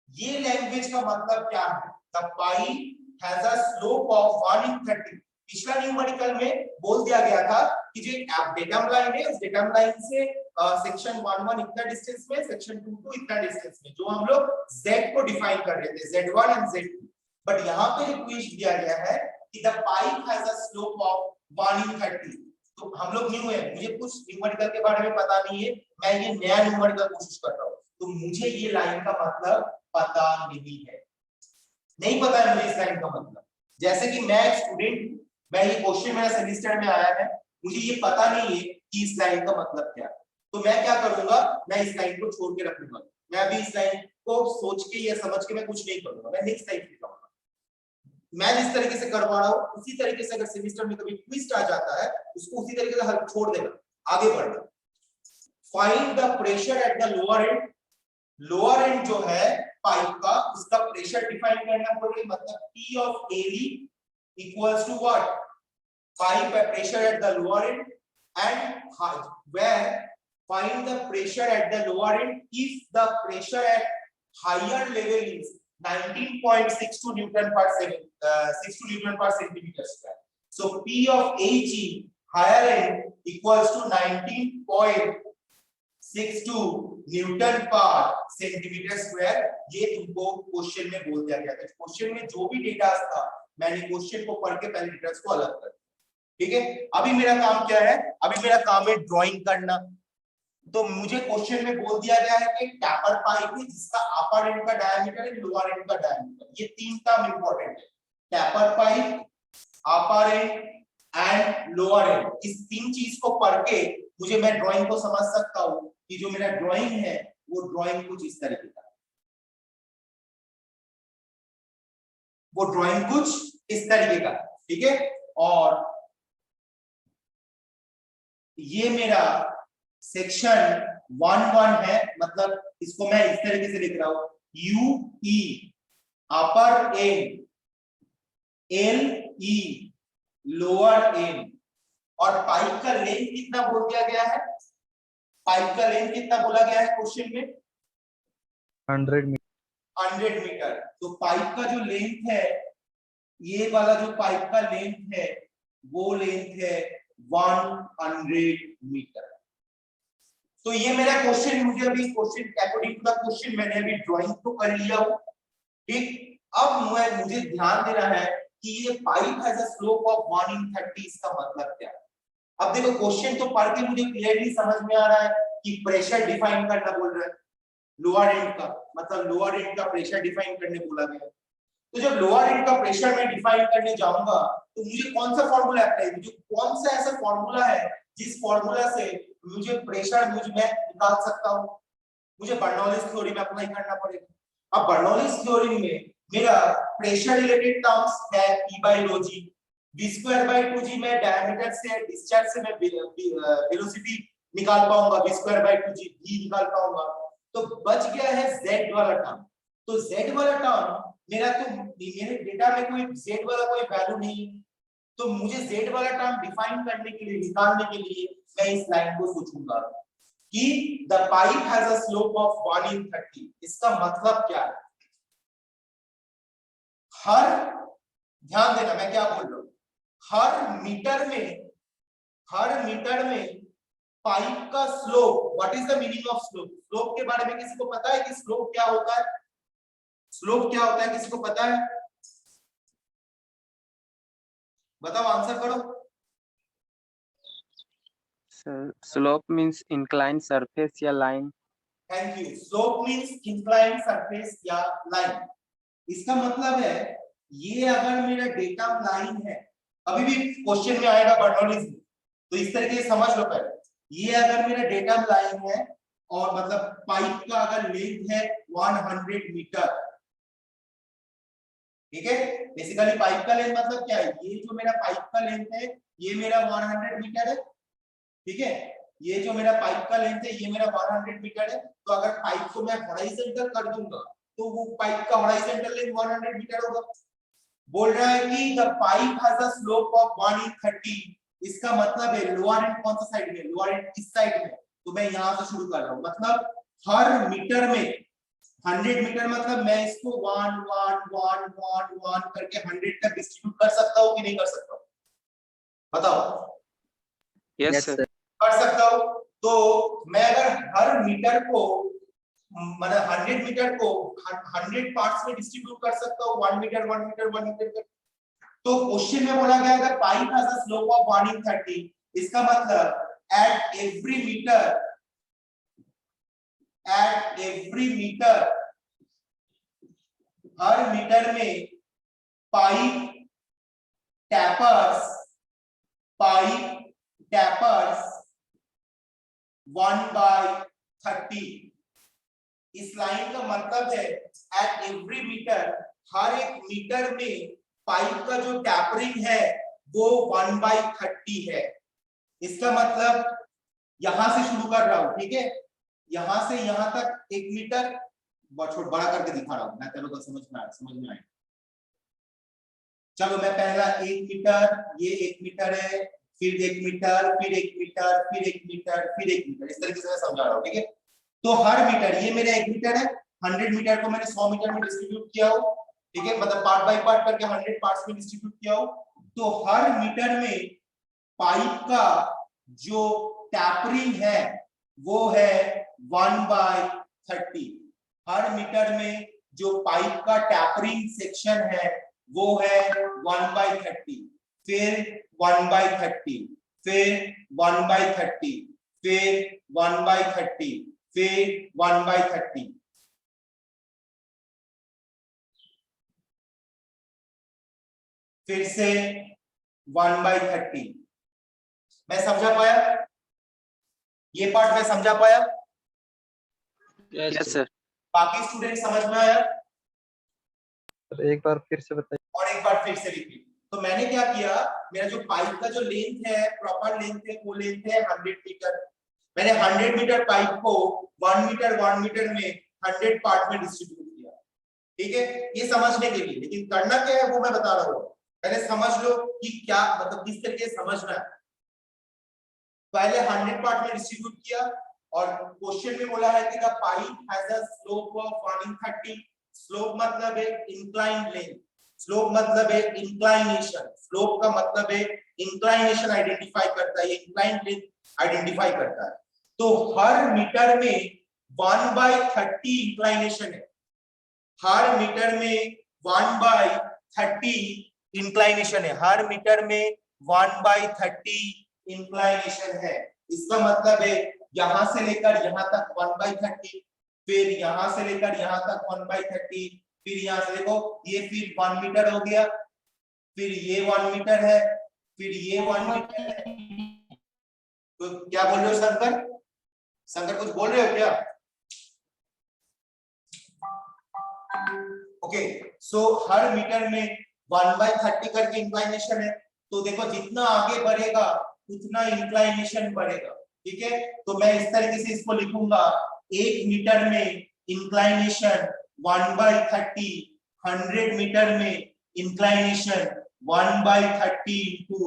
ये लैंग्वेज का मतलब क्या है, the pipe has a slope of 1 in 30। पिछला न्यूमेरिकल में बोल दिया गया था कि जो डेटम लाइन है, उस डेटम लाइन से सेक्शन 1 इतना डिस्टेंस में, सेक्शन 2 इतना डिस्टेंस में, जो हम लोग z को डिफाइन कर रहे थे, z1 एंड z2। बट यहाँ पे जो ट्विस्ट दिया गया है कि the pipe has a slope of 1 in 30। तो हम लोग न्यू है, मुझे कुछ न्यूमेरिकल के बारे में पता नहीं है, मैं ये नया न्यूमेरिकल कोशिश कर रहा हूँ, तो मुझे ये लाइन का मतलब पता नहीं है, नहीं पता है मुझे इस लाइन का मतलब। जैसे कि मैं एक स्टूडेंट हूँ, मैं ये क्वेश्चन मेरा सेमेस्टर में आया है, मुझे ये पता नहीं है कि इस लाइन का मतलब क्या है, तो मैं क्या करूंगा, मैं इस लाइन को छोड़ के रखूंगा। मैं अभी इस लाइन को सोच के या समझ के मैं कुछ नहीं करूंगा, मैं नेक्स्ट लाइन लिखूंगा। मैं जिस तरीके से करवा रहा हूँ उसी तरीके से अगर सेमेस्टर में कभी ट्विस्ट आ जाता है, उसको उसी तरीके से हल छोड़ देना, आगे बढ़ना। Find the pressure at the lower and. Lower and जो है पाइप का, उसका प्रेशर डिफाइन करना पड़ेगा, मतलब P of LE equals to what, pipe pressure at the lower end and where find the pressure at the lower end if the pressure at higher level is 19.62 Newton per 62 Newton per centimeter square. So P of HE higher end equals to 19.62 Newton per centimeter square. ये तुमको question में बोल दिया गया था. Question में जो भी डेटा था मैंने क्वेश्चन को पढ़ के पहले डेटा को अलग कर दिया. ठीक है, अभी मेरा काम क्या है? अभी मेरा काम है ड्राइंग करना. तो मुझे क्वेश्चन में बोल दिया गया है कि टैपर पाइप है जिसका अपर एंड का डायमीटर है, लोअर एंड का डायमीटर. ये तीन टर्म इंपॉर्टेंट है. Tapper pipe, upper and and lower and. इस तीन चीज को पढ़ के मुझे मैं ड्राइंग को समझ सकता हूं कि जो मेरा ड्राइंग है वो ड्राइंग कुछ इस तरीके का है. वो ड्राइंग कुछ इस तरीके का है. ठीक है, और ये मेरा सेक्शन 1-1 है. मतलब इसको मैं इस तरीके से लिख रहा हूं, you E upper and, L E lower and. और पाइप का लेंथ कितना बोल दिया गया है? पाइप का लेंथ कितना बोला गया है क्वेश्चन में? 100 मीटर. 100 मीटर. तो पाइप का जो लेंथ है, ये वाला जो पाइप का लेंथ है वो लेंथ है 100 मीटर. तो ये मेरा क्वेश्चन, मुझे अभी question according to the question मैंने अभी ड्राइंग तो कर लिया हूं. ठीक, अब मुझे ध्यान देना है कि ये pipe has a slope of 1/30. इसका मतलब क्या है? अब देखो क्वेश्चन तो पढ़ के मुझे क्लियरली समझ में आ रहा है कि प्रेशर डिफाइन करना बोल रहा है लोअर एंड का. मतलब लोअर एंड का प्रेशर डिफाइन करने बोला गया. तो जब लोअर एंड का प्रेशर मैं डिफाइन करने जाऊंगा तो मुझे कौन सा फॉर्मूला अप्लाई, मुझे कौन सा ऐसा फॉर्मूला है जिस फॉर्मूला से मुझे प्रेशर मैं निकाल सकता हूं? मुझे बर्नौलीज थ्योरी में अप्लाई करना पड़ेगा. अब बर्नौलीज थ्योरी में मेरा प्रेशर रिलेटेड टर्म्स है P by rho g, v²/2g. मैं डायमीटर से, डिस्चार्ज से मैं वेलोसिटी निकाल पाऊंगा, v²/2g v निकाल पाऊंगा. तो बच गया है z वाला टर्म. तो z वाला टर्म मेरा, तो मेरे डेटा में कोई z वाला कोई वैल्यू नहीं है. तो मुझे z वाला टर्म डिफाइन करने के लिए, निकालने के लिए मैं इस लाइन को सोचूंगा कि the pipe has a slope of 1/30. इसका मतलब क्या है? हर, ध्यान देना मैं क्या बोल रहा हूं, हर मीटर में पाइप का slope. What is the meaning of slope? Slope के बारे में किसी को पता है कि स्लोप क्या होता है? स्लोप क्या होता है, किसी को पता है? बताओ, आंसर करो. स्लोप मींस इंक्लाइन सरफेस या line. Thank you. Slope means incline surface या लाइन. इसका मतलब है ये अगर मेरा डेटा लाइन है, अभी भी क्वेश्चन में आएगा बर्नौलीज में, तो इस तरीके से समझ लो पहले. ये अगर मेरा डेटा लाइन है और मतलब पाइप का अगर लेंथ है 100 मीटर. ठीक है, बेसिकली पाइप का लेंथ मतलब क्या है? ये जो मेरा पाइप का लेंथ है ये मेरा 100 मीटर है. ठीक है, ये जो मेरा पाइप का लेंथ है ये मेरा 100 मीटर है. तो अगर पाइप को मैं हॉरिजॉन्टल कर दूंगा तो वो पाइप का हॉरिजॉन्टल लेंथ 100 मीटर होगा. बोल रहा है कि the pipe has a slope of 1/30. इसका मतलब है लोअर एंड कौन सा साइड में? लोअर एंड इस साइड में. तो मैं यहां से शुरू कर रहा हूं. मतलब हर मीटर में 100 मीटर, मतलब मैं इसको 1 1 1 1 1 करके 100 तक डिस्ट्रीब्यूट कर सकता हूं कि नहीं कर सकता हूं? बताओ. Yes sir. कर सकता हूं. तो मैं अगर हर मीटर को, मतलब 100 मीटर को 100 पार्ट्स में डिस्ट्रीब्यूट कर सकता हूं, 1 मीटर 1 मीटर 1 मीटर कर. तो क्वेश्चन में बोला गया है pipe has a slope of 1/30. इसका मतलब एट एवरी मीटर, हर मीटर में पाइप टैपर्स 1/30. इस लाइन का मतलब है एट एवरी मीटर, हर एक मीटर में पाइप का जो टैपरिंग है वो 1/30 है. इसका मतलब यहां से शुरू कर रहा हूं. ठीक है, यहां से यहां तक 1 मीटर, बड़ा करके दिखा रहा हूं मैं. चलो तो समझ में आए. चलो मैं पहला 1 मीटर, ये 1 मीटर है, फिर 1 मीटर, फिर 1 मीटर, फिर 1 मीटर, फिर 1 मीटर, इस तरीके से मैं समझा रहा हूँ, ठीक है। तो हर मीटर, ये मेरा 1 मीटर है, 100 मीटर को मैंने 100 मीटर में डिस्ट्रीब्यूट किया हो, ठीक है, मतलब पार्ट बाय पार्ट करके 100 पार्ट्स में डिस्ट्रीब्यूट किया हो, तो हर मीटर में पाइप का जो टैपरिंग है वो है 1/30। हर मीटर में जो पाइप का टैपरिंग सेक्शन है वो है 1/30, फिर 1/30, फिर 1/30, फिर 1/30, फिर 1/30। फिर से 1/30। मैं समझा पाया? ये पार्ट मैं समझा पाया? Yes sir. बाकी स्टूडेंट समझ में आया? सर एक बार फिर से बताइए। और एक बार फिर से रिपीट। तो मैंने क्या किया, मेरा जो पाइप का जो लेंथ है, प्रॉपर लेंथ है, वो लेंथ है 100 मीटर। मैंने 100 मीटर पाइप को 1 मीटर में 100 पार्ट में डिस्ट्रीब्यूट किया, ठीक है, ये समझने के लिए। लेकिन करना क्या है वो मैं बता रहा हूँ, पहले समझ लो कि क्या मतलब किस तरीके से समझना है। पहले 100 पार्ट में डिस्ट्रीब्यूट किया और क्वेश्चन में बोला है कि the pipe has a slope of 130। Slope मतलब है इंक्लाइंड लेंथ, स्लोप मतलब है इंक्लाइनेशन, स्लोप का मतलब है इंक्लाइनेशन आइडेंटिफाई करता है, ये इंक्लाइंड लेंथ आइडेंटिफाई करता है। तो हर मीटर में 1/30 इंक्लाइनेशन है, हर मीटर में 1/30 इंक्लाइनेशन है, हर मीटर में 1/30 इंक्लाइनेशन है। इसका मतलब है यहां से लेकर यहां तक 1/30, फिर यहां से लेकर यहां तक 1/30, फिर यहां से देखो ये फिर 1 मीटर हो गया, फिर ये 1 मीटर है, फिर ये 1 मीटर है। तो क्या बोल रहे हो शंकर? शंकर कुछ बोल रहे हो क्या? ओके, सो हर मीटर में 1/30 करके इंक्लाइनेशन है। तो देखो जितना आगे बढ़ेगा उतना इंक्लाइनेशन बढ़ेगा, ठीक है। तो मैं इस तरीके से इसको लिखूंगा, 1 मीटर में इंक्लाइनेशन 1/30, 100 मीटर में इंक्लाइनेशन 1/30 into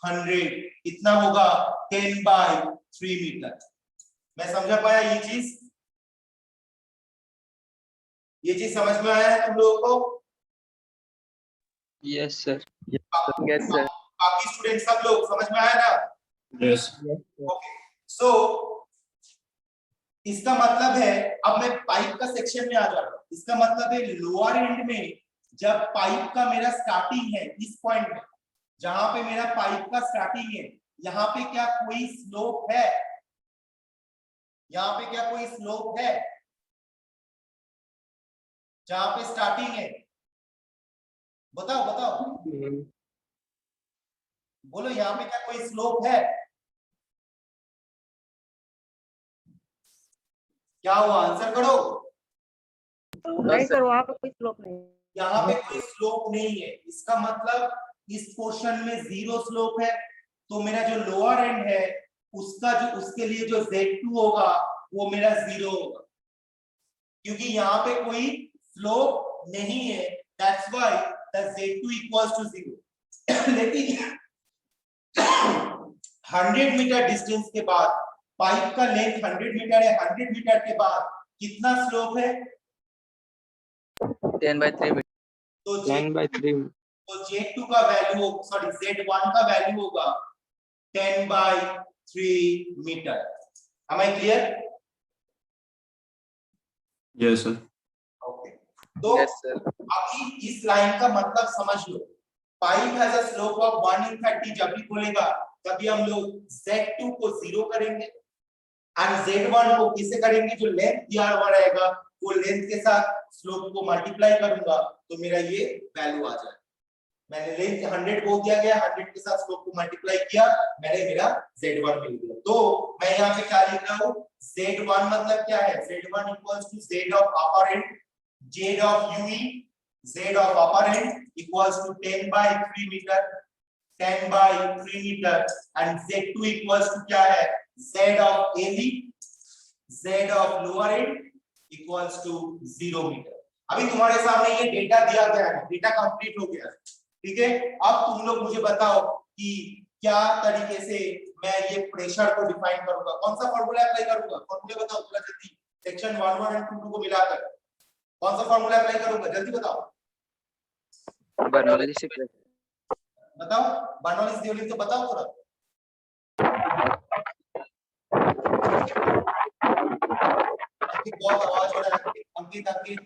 100 कितना होगा 10/3 मीटर। मैं समझा पाया ये चीज? ये चीज समझ में आया है तुम लोगों को? Yes sir. Yes sir. बाकी स्टूडेंट सब लोग समझ में आया ना? यस। ओके, सो इसका मतलब है, अब मैं पाइप का सेक्शन में आ जा रहा हूं। इसका मतलब है लोअर एंड में जब पाइप का मेरा स्टार्टिंग है, इस पॉइंट में जहां पे मेरा पाइप का स्टार्टिंग है, यहाँ पे क्या कोई स्लोप है? यहाँ पे क्या कोई स्लोप है जहां पे स्टार्टिंग है? बताओ बताओ, बोलो यहाँ पे क्या कोई स्लोप है? क्या हुआ, आंसर करो। नहीं सर, वहाँ पे कोई स्लोप नहीं है। यहाँ पे कोई स्लोप नहीं है, इसका मतलब इस पोर्शन में 0 स्लोप है। तो मेरा जो लोअर एंड है उसका जो उसके लिए जो Z2 होगा वो मेरा 0 होगा, क्योंकि यहाँ पे कोई स्लोप नहीं है, that's why the Z2 equals to 0। लेकिन 100 मीटर डिस्टेंस के बाद पाइप का लेंथ 100 मीटर है, 100 मीटर के बाद कितना स्लोप है? 10/3 मीटर। तो 10/3। तो Z2 का वैल्यू, सॉरी Z1 का वैल्यू होगा 10/3 metre. Am I clear? Yes sir. Okay, तो यस सर। अभी इस लाइन का मतलब समझ लो। Pipe has a slope of 1/30 जब भी बोलेगा तभी हम लोग Z2 को 0 करेंगे एंड Z1 को किसे करेंगे? जो लेंथ दिया हुआ रहेगा वो लेंथ के साथ स्लोप को मल्टीप्लाई करूंगा तो मेरा ये वैल्यू आ जाएगा। मैंने लेंथ 100 बोल दिया गया, 100 के साथ स्लोप को मल्टीप्लाई किया, मैंने मेरा Z1 मिल गया। तो मैं यहाँ पे क्या लिख रहा हूँ? Z1 मतलब क्या है? Z1 equals to Z of upper end, Z of UE, Z of upper end equals to 10/3 metre, 10/3 metre and Z2 equals to क्या है? Z of AB, Z of lower end equals to 0 metre. अभी तुम्हारे सामने ये data दिया गया है, data complete हो गया है, ठीक है। अब तुम लोग मुझे बताओ कि क्या तरीके से मैं ये प्रेशर को डिफाइन करूंगा, कौन सा फॉर्मूला अप्लाई करूंगा, फॉर्मूला बताओ थोड़ा जल्दी, सेक्शन 1 एंड 2 को मिलाकर कौन सा फॉर्मूला अप्लाई करूंगा, जल्दी बताओ बर्नौलीज इक्वेशन। बताओ, बर्नौलीज थ्योरम तो बताओ थोड़ा। बहुत आवाज हो रहा है अंकित, म्यूट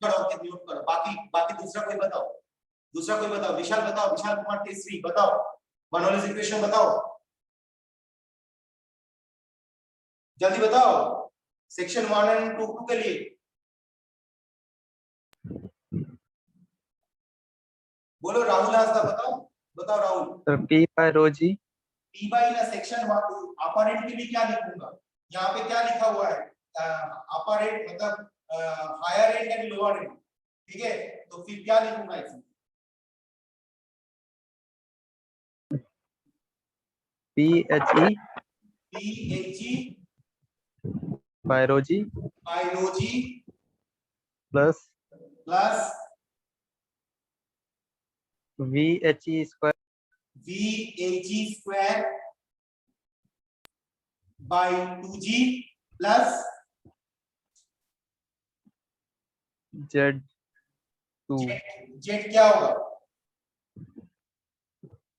करो, बाकी दूसरा कोई बताओ, विशाल बताओ, विशाल कुमार केसरी बताओ, बर्नौलीज इक्वेशन बताओ, जल्दी बताओ सेक्शन 1 एंड 2 के लिए। बोलो राहुल हासदा, बताओ Rahul. Sir P by rho g P by ना सेक्शन 1 अपारेंट के लिए क्या लिखूंगा, यहाँ पे क्या लिखा हुआ है, अपारेंट मतलब higher end and lower end, ठीक है, तो फिर क्या लिखूंगा इसमें, PHE by rho g plus VHE square by 2G plus Z2 Z क्या होगा,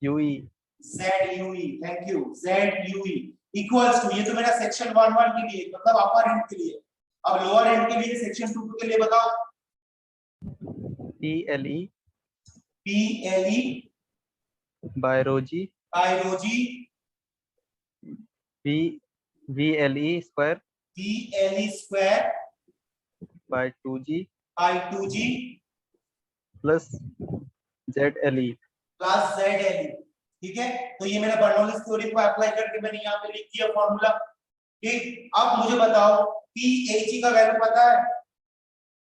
UE ZUE, thank you, ZUE equals to, ये तो मेरा सेक्शन 1 के लिए मतलब अपर एंड के लिए, अब लोअर एंड के लिए सेक्शन 2 के लिए बताओ, PLE by rho G VLE square by 2G plus ZLE plus ZLE, ठीक है, तो ये मेरा बर्नौलीज थ्योरम को अप्लाई करके मैंने यहाँ पे लिख दिया फॉर्मूला, ठीक। अब मुझे बताओ PHE का वैल्यू पता है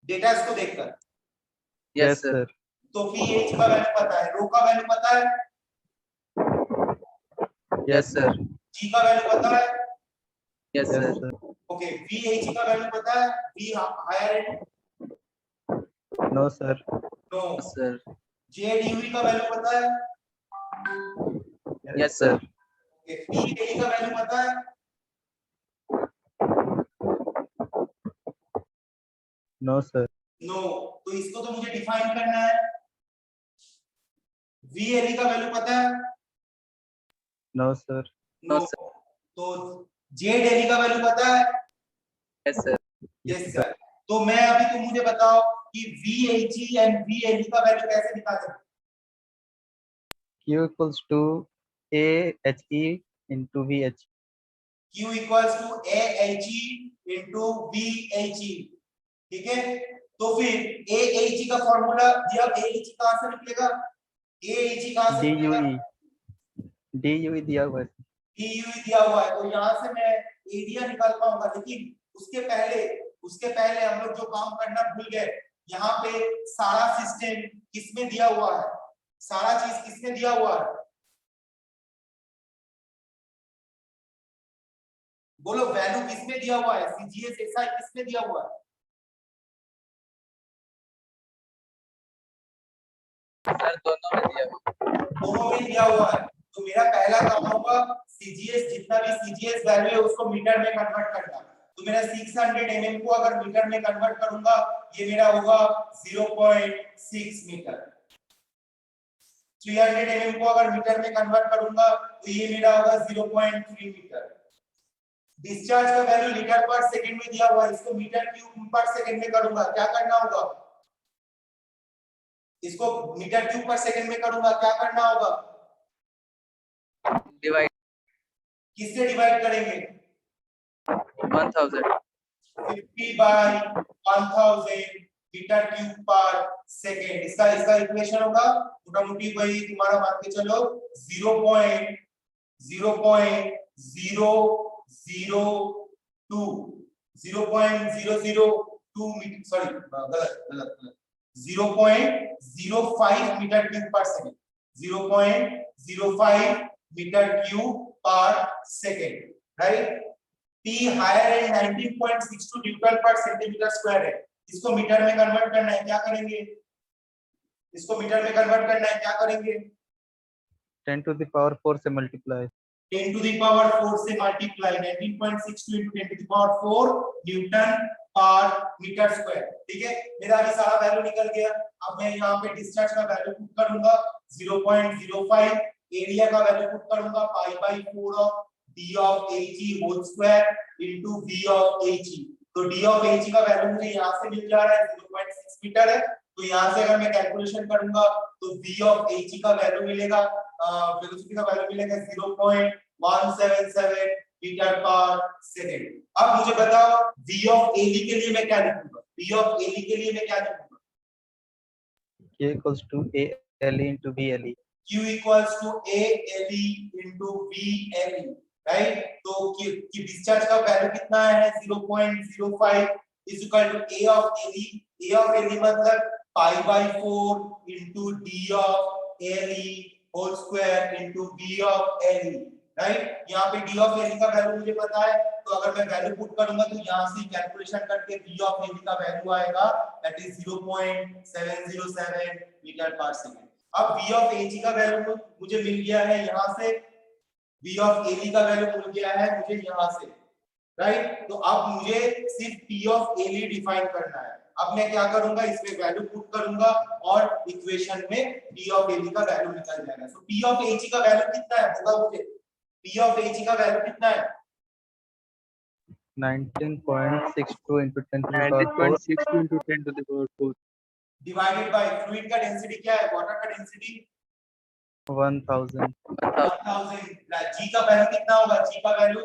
डेटा इसको देखकर, yes sir तो PHE का वैल्यू पता है, रो का वैल्यू पता है, yes sir G का वैल्यू पता है, yes sir ओके, VHE का वैल्यू पता है, V higher end, no sir no, sir ZUE का वैल्यू पता है, yes sir ओके, PLE का वैल्यू पता है, no sir नो, तो इसको तो मुझे डिफाइन करना है, VLE का वैल्यू पता है, no sir नो, तो ZLE का वैल्यू पता है, यस सर यस सर, तो मैं अभी तुम मुझे बताओ कि VHE एंड VLE का वैल्यू कैसे निकालें, Q equals to AHE into VH Q equals to AHE into VHE, ठीक है, तो फिर AHE का फॉर्मूला दिया, AHE कहां से निकलेगा, AHE कहां से निकलेगा, DUE दिया हुआ है DUE दिया हुआ है, तो यहाँ से मैं एरिया निकाल पाऊंगा, लेकिन उसके पहले हम लोग जो काम करना भूल गए, यहाँ पे सारा सिस्टम किसमें दिया हुआ है, सारा चीज किसमें दिया हुआ है, बोलो वैल्यू किसमें दिया हुआ है, CGS SI किसमें दिया हुआ है, सर दोनों में दिया हुआ, दोनों में दिया हुआ है, तो मेरा पहला काम होगा CGS, जितना भी CGS वैल्यू है उसको मीटर में कन्वर्ट करना, तो मेरा 600 mm को अगर मीटर में कन्वर्ट करूंगा ये मेरा होगा 0.6 मीटर, 300 mm को अगर मीटर में कन्वर्ट करूंगा तो ये मेरा होगा 0.3 मीटर, डिस्चार्ज का वैल्यू लीटर पर सेकंड में दिया हुआ है, इसको मीटर क्यूब पर सेकंड में करूंगा, क्या करना होगा, इसको मीटर क्यूब पर सेकंड में करूंगा, क्या करना होगा, डिवाइड किससे डिवाइड करेंगे, 1000 50 bye 1000 metre cube per second, इसका इक्वेशन होगा मोटा मोटी वही तुम्हारा मान के चलो 0.002 मीटर, सॉरी गलत 0.05 metre cube per second, 0.05 metre cube per second, right. P higher end 19.62 newton per centimetre square है, इसको मीटर में कन्वर्ट करना है, क्या करेंगे, इसको मीटर में कन्वर्ट करना है, क्या करेंगे, 10 to the power 4 से मल्टीप्लाई 10 to the power 4 से multiply 19.62 into 10 to the power 4 Newton per metre square. ठीक है, मेरा अभी सारा वैल्यू निकल गया। अब मैं यहाँ पे डिस्चार्ज का वैल्यू पुट करूंगा 0.05, एरिया का वैल्यू पुट करूंगा pi by 4 of d of Ag whole square into v of Ag। तो d of Ag का वैल्यू मुझे यहाँ से मिल जा रहा है 0.6 मीटर है। तो यहाँ से अगर मैं कैलकुलेशन करूंगा तो v of Ag का वैल्यू मिलेगा, वेलोसिटी का वैल्यू मिलेगा 0.177 मीटर पर सेकंड। अब मुझे बताओ v of Ag के लिए मैं क्या लिखूंगा, v of Ag के लिए मैं क्या लिखूंगा, K equals to A LE into B LE q equals to a le into v le, right. तो कि डिस्चार्ज का वैल्यू कितना है 0.05 is equal to a of le, a of le मतलब pi by 4 into d of le whole square into v of le, right. यहाँ पे d of le का value मुझे पता है, तो अगर मैं वैल्यू पुट करूंगा तो यहाँ से कैलकुलेशन करके v of le का वैल्यू आएगा that is 0.707 metre per second. अब v of Ag का वैल्यू मुझे मिल गया है यहाँ से, v of Ag का वैल्यू मिल गया है मुझे यहाँ से, राइट। तो अब मुझे सिर्फ p of Le डिफाइन करना है। अब मैं क्या करूंगा, इसमें वैल्यू पुट करूंगा और इक्वेशन में p of Le का वैल्यू निकल जाएगा। सो p of Ag का वैल्यू कितना है होगा, मुझे p of Ag का वैल्यू कितना है 19.62 into 10 to the power 4 19.62 into 10 to the power 4 divided by fluid का डेंसिटी क्या है, वाटर का डेंसिटी 1000 1000। g का वैल्यू कितना होगा, g का value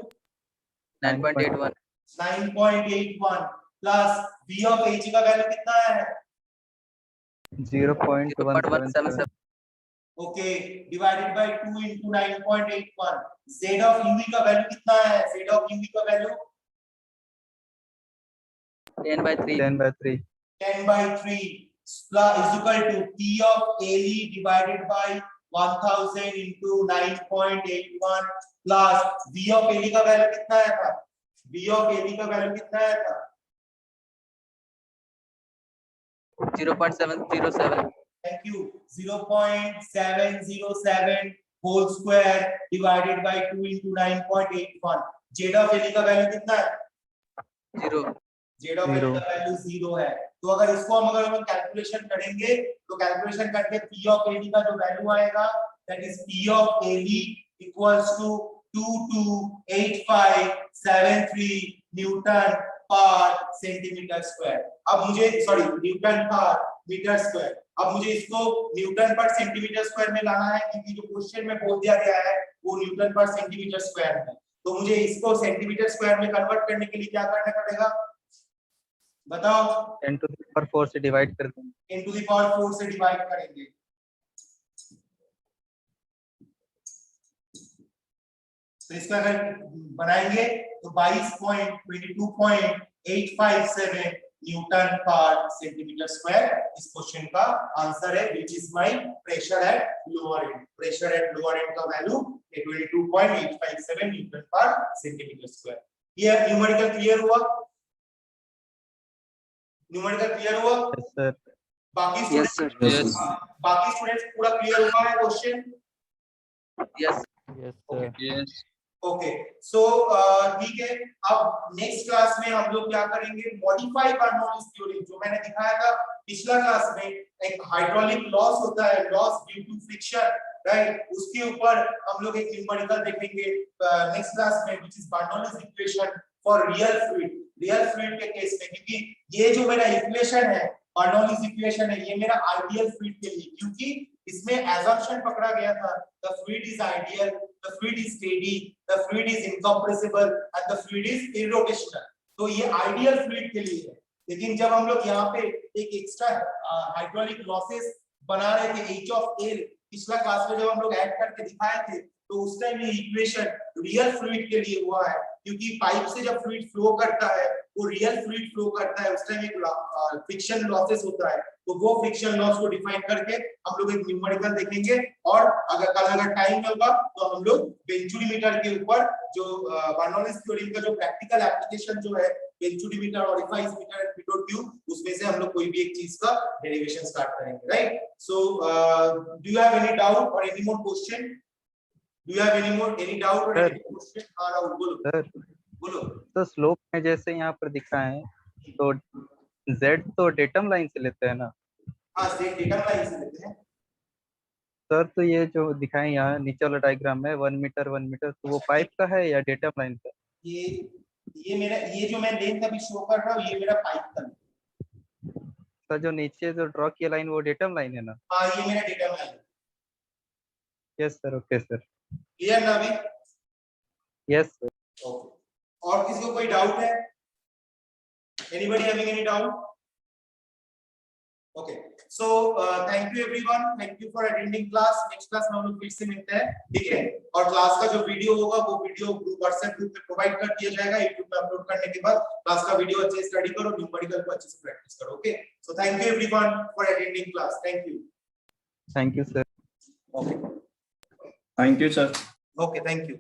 9.81 9.81 plus v of Ag का वैल्यू कितना है 0.177 okay divided by 2 into 9.81। z of uv का वैल्यू कितना है, z of uv का value 10/3 10/3 10/3 plus is equal to p of Le divided by 1000 into 9.81 plus v of Le का value कितना आया था, v of Le का वैल्यू कितना आया था 0.707 thank you 0.707 whole square divided by 2 into 9.81। z of Le का वैल्यू कितना है 0 z of Le का वैल्यू 0 है। तो अगर इसको हम कैलकुलेशन करेंगे तो कैलकुलेशन करके p of Le का जो वैल्यू आएगा that is p of Le equals to 228573 newton per centimetre square. अब मुझे sorry newton per metre square. अब मुझे इसको न्यूटन पर सेंटीमीटर स्क्वायर में लाना है क्योंकि जो क्वेश्चन में बोल दिया गया है वो न्यूटन पर सेंटीमीटर स्क्वायर है। तो मुझे इसको सेंटीमीटर स्क्वायर में कन्वर्ट करने के लिए क्या करना पड़ेगा बताओ, 10 to the power 4 से डिवाइड कर देंगे 10 to the power 4 से डिवाइड करेंगे। तो इसका अगर बनाएंगे तो 22.857 न्यूटन पर सेंटीमीटर स्क्वायर इस क्वेश्चन का आंसर है, which is my pressure at lower and. Pressure at lower and का value 22.857 Newton per centimetre square. ये न्यूमेरिकल क्लियर हुआ, न्यूमेरिकल क्लियर हुआ यस सर बाकी Yes, sir. स्टूडेंट्स बाकी students पूरा क्लियर हुआ है question. yes yes sir okay सो ठीक है। अब नेक्स्ट क्लास में हम लोग क्या करेंगे, मॉडिफाई बर्नौलीज थ्योरम जो मैंने दिखाया था पिछला क्लास में, एक हाइड्रोलिक लॉस होता है, loss due to friction, right, उसके ऊपर हम लोग एक न्यूमेरिकल देखेंगे नेक्स्ट क्लास में, which is Bernoulli's equation for real fluid. Real fluid के केस में, क्योंकि ये जो मेरा इक्वेशन है बर्नौलीज इक्वेशन है ये मेरा आइडियल फ्लूइड के लिए, क्योंकि इसमें assumption पकड़ा गया था the fluid is ideal, the fluid is steady, the fluid is incompressible and the fluid is irrotational। तो ये आइडियल फ्लूइड के लिए है। लेकिन जब हम लोग यहाँ पे एक एक्स्ट्रा हाइड्रोलिक लॉसेस बना रहे थे H of L पिछला क्लास में जब हम लोग ऐड करके दिखाए थे, तो उस टाइम ये इक्वेशन रियल फ्लूइड के लिए हुआ है, क्योंकि पाइप से जब फ्लूइड फ्लो करता है वो रियल फ्लूइड फ्लो करता है, उस टाइम एक फ्रिक्शन लॉसेस होता है। तो वो फ्रिक्शन लॉस को डिफाइन करके हम लोग एक न्यूमेरिकल देखेंगे, और अगर कल अगर टाइम होगा तो हम लोग वेंचुरीमीटर के ऊपर जो बर्नौलीज थ्योरम का जो प्रैक्टिकल एप्लीकेशन जो है venturimeter, orifice meter and pitot tube, उसमें से हम लोग कोई भी एक चीज का डेरिवेशन स्टार्ट करेंगे, right. So do you have any doubt और any more question? Do you have any doubt or Sir. any question? हाँ राहुल बोलो सर बोलो। तो स्लोप में जैसे यहाँ पर दिखा है तो z तो डेटम लाइन से लेते हैं ना हाँ से डेटा लाइन से लेते हैं। सर। तो ये जो दिखा है यहाँ नीचे वाला डायग्राम में 1 मीटर 1 मीटर, तो वो पाइप का है या डेटम लाइन का? ये मेरा ये जो मैं लेंथ अभी शो कर रहा हूँ ये मेरा पाइप का है। सर जो नीचे जो ड्रॉ किया लाइन वो डेटम लाइन है ना? हाँ ये मेरा डेटा लाइन है। Yes sir, okay sir. Clear ना अभी? Yes sir. ओके, और किसी को कोई डाउट है? Anybody having any doubt? Okay, so thank you everyone, thank you for attending class. Next class में हम लोग फिर से मिलते हैं, ठीक है? और क्लास का जो वीडियो होगा वो वीडियो ग्रुप व्हाट्सएप ग्रुप में प्रोवाइड कर दिया जाएगा। यूट्यूब पे अपलोड करने के बाद क्लास का वीडियो अच्छे से स्टडी करो, न्यूमेरिकल को अच्छे से प्रैक्टिस करो। Okay, so thank you everyone for attending class. Thank you. Thank you sir. Okay, Thank you, sir. Okay, thank you.